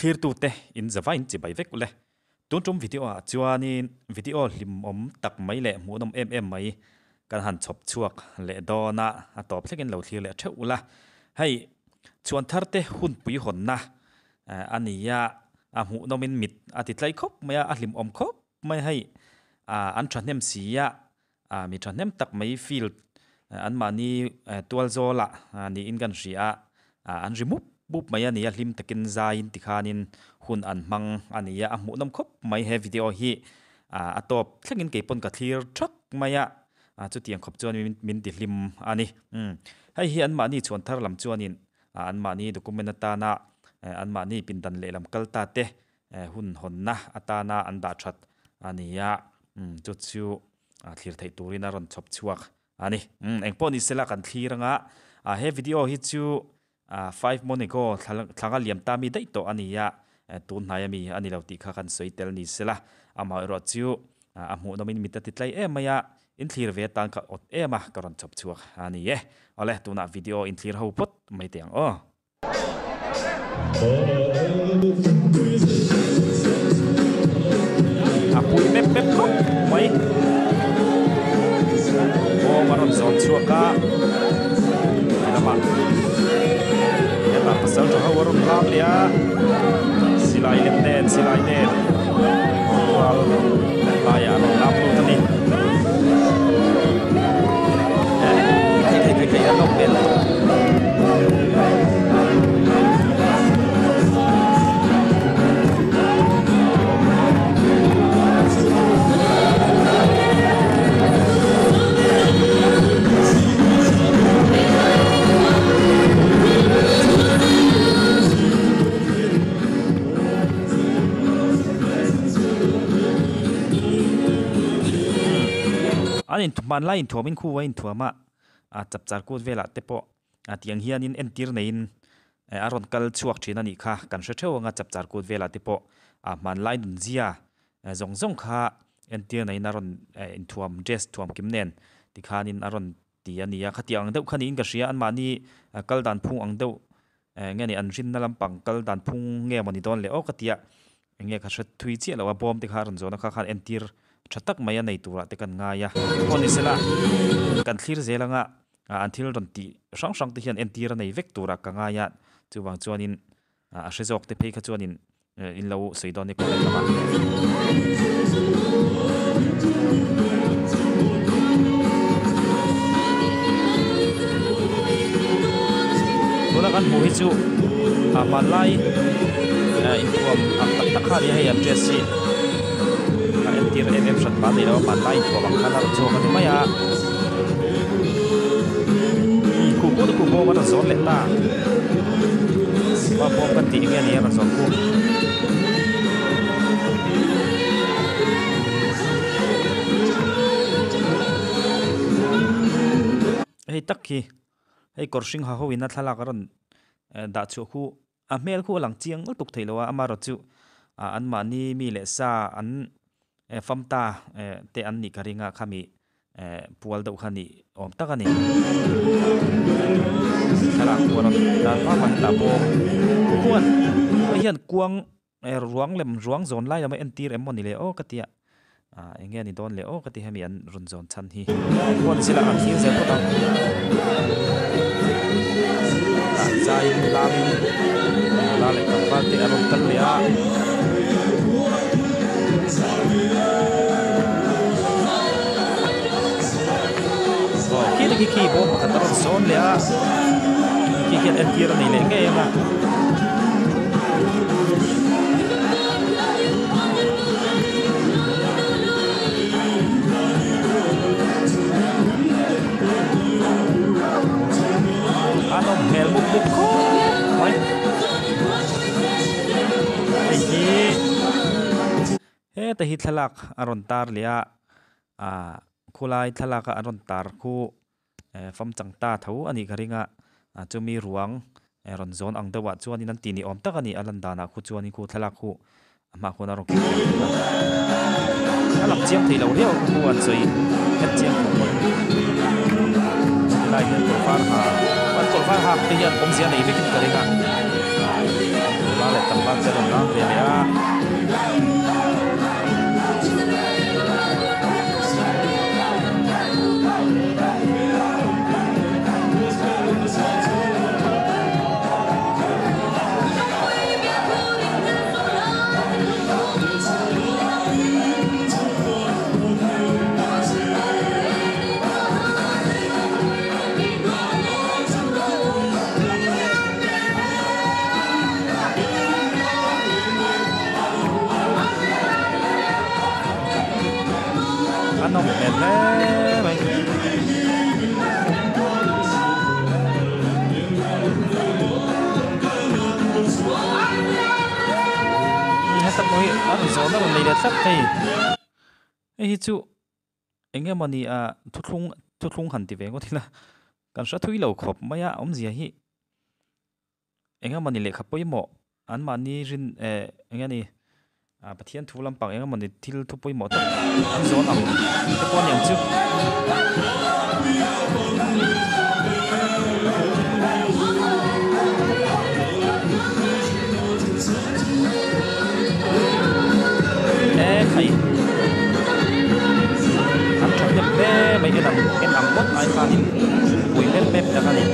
clear tu te in zawa in chi bai vek le tun tum video a chuanin video lim tak mai le Hmuhnawm mai kan han chop chuak le dona a top thlekin lo thlir le theula hei Chhuanthar te HUNPUI hawnna ania a Hmuhnawm in mit a ti tlai khop maya a lim khop mai hei an thahnem sia mi thahnem tak mai field an mani tual zola ni in kan ria an remove bup maya ni a hlim takin zain tikhanin hun an mang ania a Hmuhnawm khop mai he video hi a top thlengin keipon ka thlir thak maya chu tiang khop chuan min ti hlim ani hei hi an mani Chhuanthar lam chuanin an mani document atana an mani pindan le lam kalta te hun hawnna atana an da that ania chu chu thlir thei turin a ron chop chuak ani engpon isela kan thliranga he video hi chu 5 months ago thanga liam ta mi dai to ania tun hnai mi ani lo ti kha kan soitel ni sela ama ro chu a Hmuhnawm in mit ti tlai emaya in thlir ve tan ka ot ema ka ron chop chuak ani ye ole tuna video in thlir ho pot mai tiang apui pep ko mai maron zon chuaka lama ta pasal to hawaron lam lia silai len silai nen wal laya lam tu tani kai anok bel in thuman la in thuamin khu wa in thuama chap char kut vela tepo tiang hian in entir nein aron kal chuak thina ni kha kan hre theuanga chap char kut vela tepo man lai dun zia zong kha entir nein aron in thuam dress thuam kimnen tikhanin aron ti ania khatiang deuh khani in ka ria an mani kal dan phung ang deuh ngani an rin na lampang kal dan phung nge mani don le o katia nge kha hre thui chi lawa bom te kha ron zona kha khan entir thatak maya nei tura te kan ngaya poni sela kan thlir zelanga anthil ron ti sang te hian entira nei vek tura ka ngaya chuwang chuanin a hrezok te phei kha chuanin in lo soidon ni ko lama tuna kan mu hi chu malai in tuam tak khari hay address si tir shat ba ni lo man lai ko bang khala chu kan maya ku bo ma zon le ta ba bo kan ti nge ni ra zon ku hei takhi hei korsing ha ho ina thala karon da chu khu a mel khu lang chiang tuk theilowa amaro chu an mani mi le sa an famta te an ni karinga khami pual deuh khani om takani thala kuan dan pa man ta bo kuan hian kuang ruang lem ruang zon lai ma entir emoni le o katia engge ni don le o kati hemi an run zon chan hi kuan sila an thil zel potang chai lamin la le ka te aron tal le a ki bo kataron son le a ki ken entira nei le nge ma anom hel buk ko mai he ta hi thalak aron tar le a khulai thalaka aron tar khu fam changta tho ani garinga chumi ruang ron zon ang dawa chuan in an ti ni om tak ani alandana khu chuan in khu thalak khu ama khona ro alak chiang thei lo reo khu an choi het chiang ko lai hian to far ha te hian om sia nei vekin garinga la le tam pa che ron lang ve ya nó một mệt thế mày hết sắp mới ăn số nó còn lấy được sắp thì ấy chú anh em mình à thút lung hẳn thì về có thể là cảm giác thui lâu khop mấy à ông gì ấy anh em mình lấy khắp bấy mỏ anh mà ni rin anh em này bắt thiên thu lâm bằng anh mình thì thu bôi mỏ tất ăn gió nào cái con nhàng chứ hay ăn trong nhập bé mấy cái làm bớt ai pha đi bùi bếp ra cái này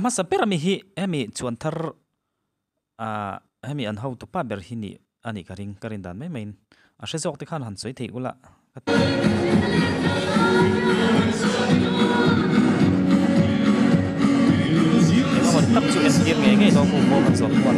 mà sắp bữa mi hi em Chhuanthar em ăn hậu tụ pa ber hi ni ani karin dan mấy mình sẽ dọc thì khan hẳn sấy thì ula mình tập trung em tiếng nghe đó cũng vô mình sống quan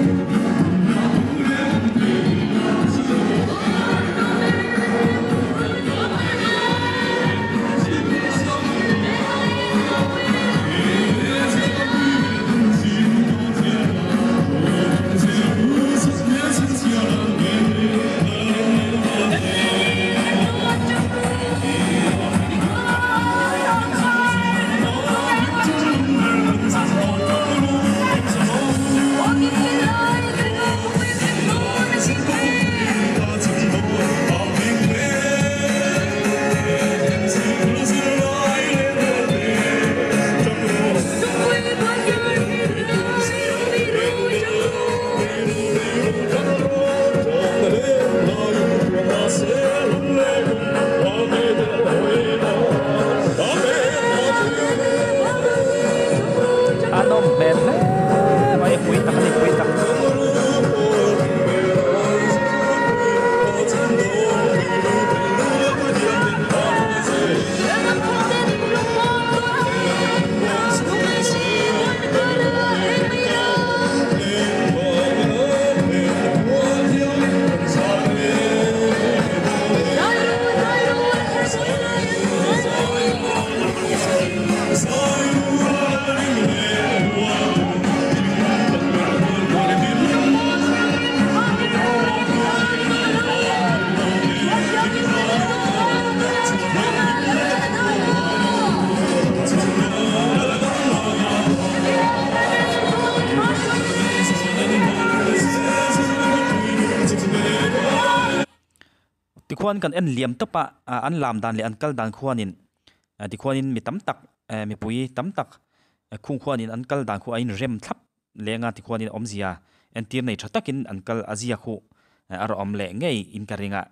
khuan kan en liam topa an lam dan le an kal dan khuanin ti khuanin mi tam tak mi pui tam tak khung khuanin an kal dan khu ain rem thlap lenga ti khuanin omzia en tir nei thatakin an kal azia khu ar om le ngei in karinga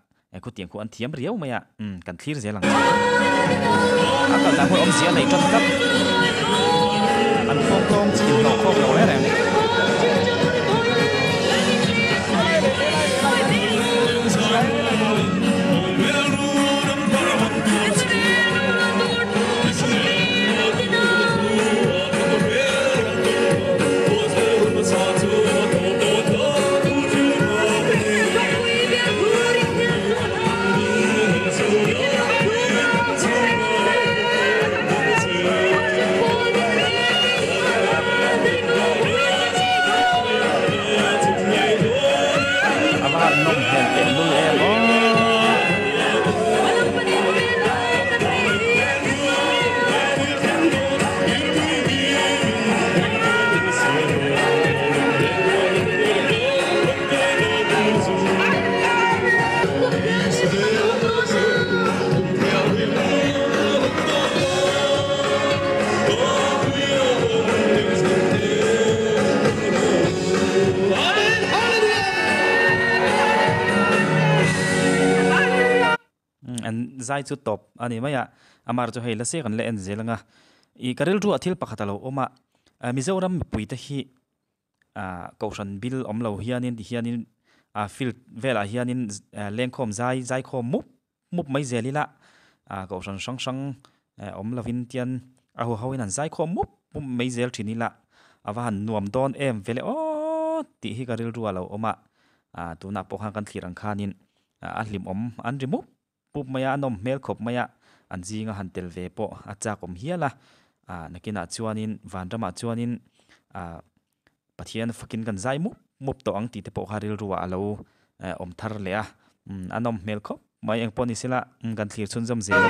khu tiang khu an thiam riau maya kan thlir zelang akal dan khu omzia nei thap tap an khong khong tin no khong lo le reng an zai chu top ani maya amar chu hei la se kan le en zelanga I karil ru athil pakhatalo oma mizoram pui te hi kausan bil omlo hianin field vela hianin lengkhom zai khom mup mai zelila kausan sang omlovin tian hu hawin an zai khom mup mai zel thinila awan nuam don em vele o ti hi karil ru alo oma tuna pokhan kan thirang khanin ahlim an remove pup maya nom mel khop maya an jinga han tel ve po acha kom hiala nakina chuanin vanrama chuanin pathian fakin kan zai mup to ang ti te po haril ruwa alo om thar le anom mel khop mai eng poni sila kan thlir chun jom zel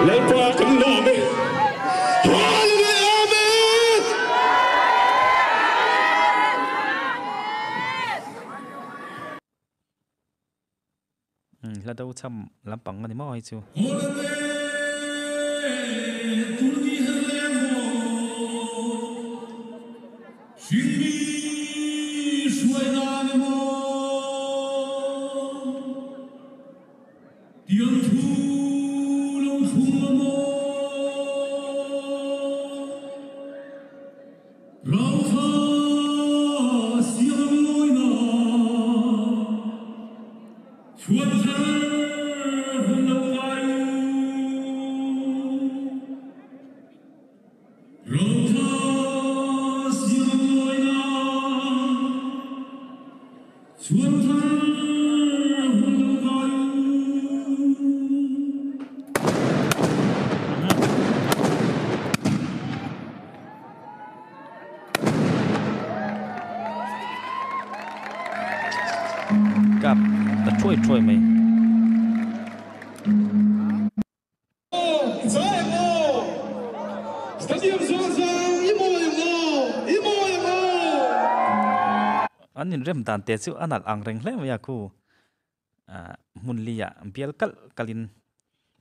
le pa kan lo me la đâu chăm lampang ani mo ai chu gặp ta trôi mày anh nhìn rem tan te chu anal ang reng hle maya ku munlia bial kalin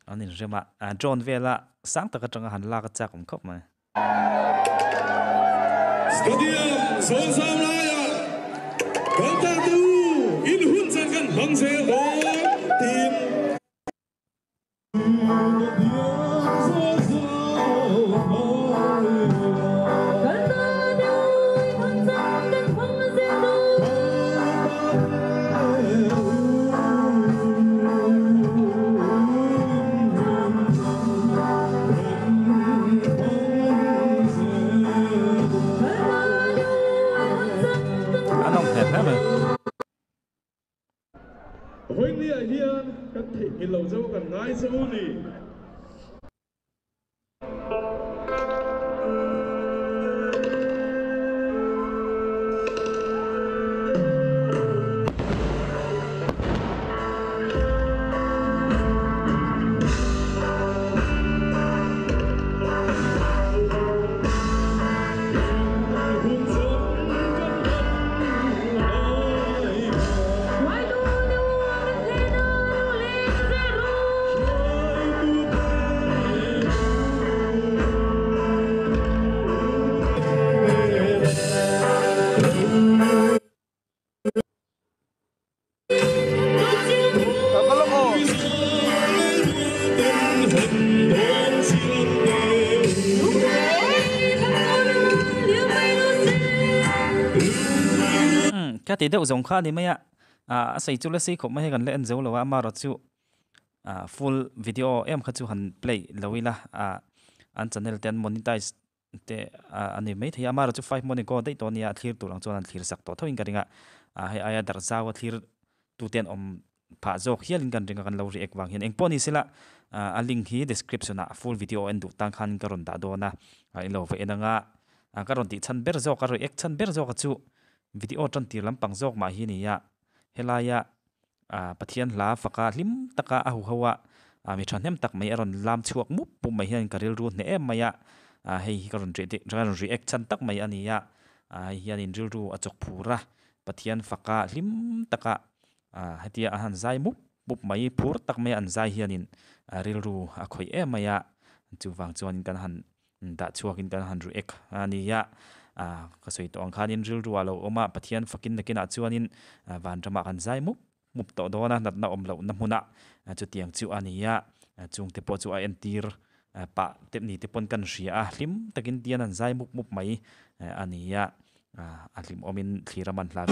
anh nhìn rema John vela sang ta ka tanga han la ka cha kom khop ma stadium son sam la ya kan ta tu in hun san kan bang se lo tin kan thei ki lo zo kan ngai zo ni cái tỷ đậu giống kha đi mấy xây chú là xây khổ mấy gần lên dấu là mà rồi chú full video em khá chú hẳn play lâu là anh channel ten monetize te anh mấy thì mà rồi chú 5 money có đấy tôi nia clear tụ lang cho anh clear sắc to thôi cái này hay ai đặt ra và clear tụ tiền phá dọc hiền linh cái này lâu react vàng hiền anh poni sila link hi description full video anh tụ tăng khan cái rồi đã đó na anh lâu vậy nga cái rồi tí chân ber dọc cái rồi chân ber dọc chú video chân tir lam pang jok ma hi ni ya helaya pathian la faka lim taka ahu hawa mi thanem tak mai aron lam chuak mup pu mai hian karil ru ne em maya hei karon reaction tak mai ani ya hian in ril ru achok phura pathian faka lim taka hatia han zai mup mai phur tak mai an zai hian in ril ru a khoi em maya chu wang chuan kan han da chuak in kan han react ani ya ka soi to ang khanin ril rualo oma pathian fakin nakina chuanin van rama kan zai mup mup to do na nat na om lo na huna chu tiang chu ania chung te po chu a entir pa tep ni te pon kan ria a hlim takin tian an zai mup mai ania alim omin thiraman hla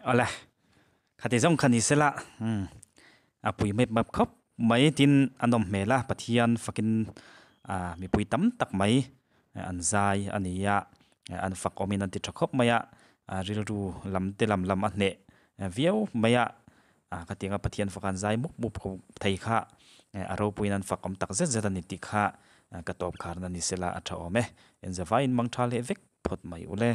Ola khati zong khani sela apui mep map khop mai tin anom mela pathian fakin mi pui tam tak mai an zai ania an fak omin an ti thakop maya rilru lamte lam a hne viau maya ka tinga pathian fakan zai muk ko thai kha aro puinan fak om tak zet ani ti kha ka top kharna ni sela atha ome en zawain mangthal he vek phot mai ule